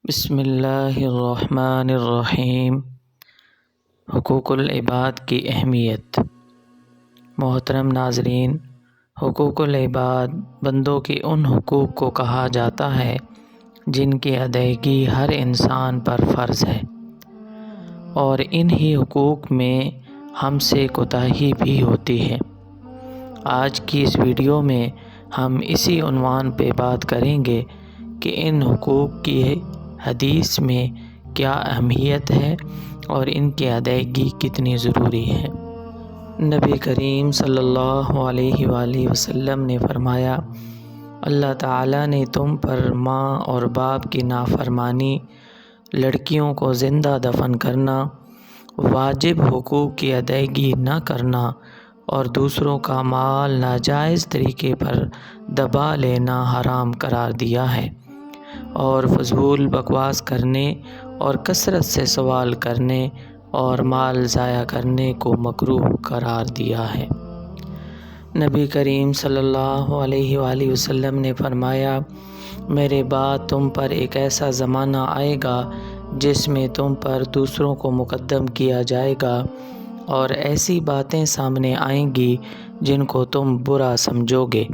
بسم اللہ الرحمن الرحیم۔ حقوق العباد کی اہمیت۔ محترم ناظرین، حقوق العباد بندوں کے ان حقوق کو کہا جاتا ہے جن کی ادائیگی ہر انسان پر فرض ہے، اور انہی حقوق میں ہم سے کوتاہی بھی ہوتی ہے۔ آج کی اس ویڈیو میں ہم اسی عنوان پہ بات کریں گے کہ ان حقوق کی حدیث میں کیا اہمیت ہے اور ان کی ادائیگی کتنی ضروری ہے۔ نبی کریم صلی اللہ علیہ وآلہ وسلم نے فرمایا، اللہ تعالیٰ نے تم پر ماں اور باپ کی نافرمانی، لڑکیوں کو زندہ دفن کرنا، واجب حقوق کی ادائیگی نہ کرنا اور دوسروں کا مال ناجائز طریقے پر دبا لینا حرام قرار دیا ہے، اور فضول بکواس کرنے اور کثرت سے سوال کرنے اور مال ضائع کرنے کو مکروہ قرار دیا ہے۔ نبی کریم صلی اللہ علیہ وآلہ وسلم نے فرمایا، میرے بعد تم پر ایک ایسا زمانہ آئے گا جس میں تم پر دوسروں کو مقدم کیا جائے گا، اور ایسی باتیں سامنے آئیں گی جن کو تم برا سمجھو گے۔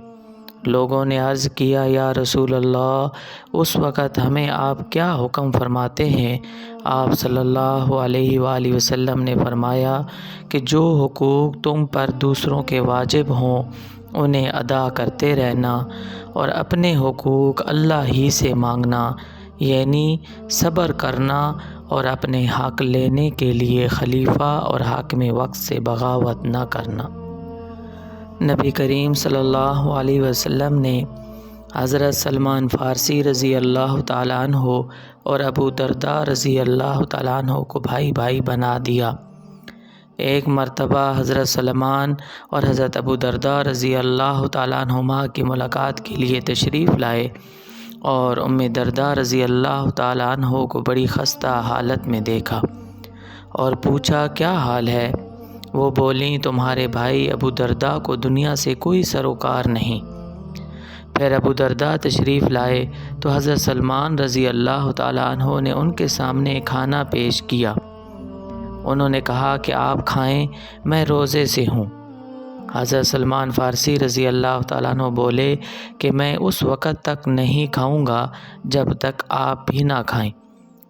لوگوں نے عرض کیا، یا رسول اللہ، اس وقت ہمیں آپ کیا حکم فرماتے ہیں؟ آپ صلی اللہ علیہ وآلہ وسلم نے فرمایا کہ جو حقوق تم پر دوسروں کے واجب ہوں انہیں ادا کرتے رہنا، اور اپنے حقوق اللہ ہی سے مانگنا، یعنی صبر کرنا اور اپنے حق لینے کے لیے خلیفہ اور حاکم وقت سے بغاوت نہ کرنا۔ نبی کریم صلی اللہ علیہ وسلم نے حضرت سلمان فارسی رضی اللہ تعالیٰ عنہ اور ابو درداء رضی اللہ تعالیٰ عنہ کو بھائی بھائی بنا دیا۔ ایک مرتبہ حضرت سلمان اور حضرت ابو درداء رضی اللہ تعالیٰ عنہما کی ملاقات کے لیے تشریف لائے، اور ام درداء رضی اللہ تعالیٰ عنہ کو بڑی خستہ حالت میں دیکھا اور پوچھا، کیا حال ہے؟ وہ بولیں، تمہارے بھائی ابو درداء کو دنیا سے کوئی سروکار نہیں۔ پھر ابو درداء تشریف لائے تو حضرت سلمان رضی اللہ تعالیٰ عنہ نے ان کے سامنے کھانا پیش کیا۔ انہوں نے کہا کہ آپ کھائیں، میں روزے سے ہوں۔ حضرت سلمان فارسی رضی اللہ تعالیٰ عنہ بولے کہ میں اس وقت تک نہیں کھاؤں گا جب تک آپ بھی نہ کھائیں۔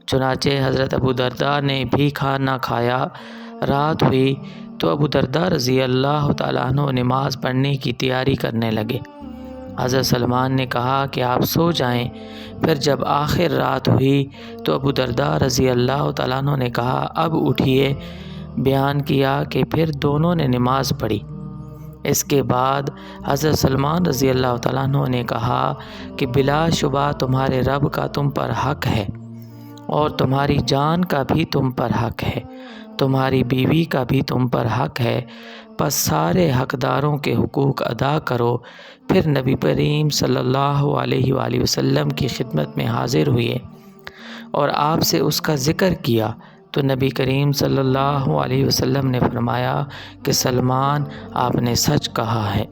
چنانچہ حضرت ابو درداء نے بھی کھانا کھایا۔ رات ہوئی تو ابو درداء رضی اللہ تعالیٰ عنہ نماز پڑھنے کی تیاری کرنے لگے۔ حضرت سلمان نے کہا کہ آپ سو جائیں۔ پھر جب آخر رات ہوئی تو ابو درداء رضی اللہ تعالیٰ عنہ نے کہا، اب اٹھیے۔ بیان کیا کہ پھر دونوں نے نماز پڑھی۔ اس کے بعد حضرت سلمان رضی اللہ تعالیٰ عنہ نے کہا کہ بلا شبہ تمہارے رب کا تم پر حق ہے، اور تمہاری جان کا بھی تم پر حق ہے، تمہاری بیوی کا بھی تم پر حق ہے، پس سارے حقداروں کے حقوق ادا کرو۔ پھر نبی کریم صلی اللہ علیہ وآلہ وسلم کی خدمت میں حاضر ہوئے اور آپ سے اس کا ذکر کیا تو نبی کریم صلی اللہ علیہ وسلم نے فرمایا کہ سلمان، آپ نے سچ کہا ہے۔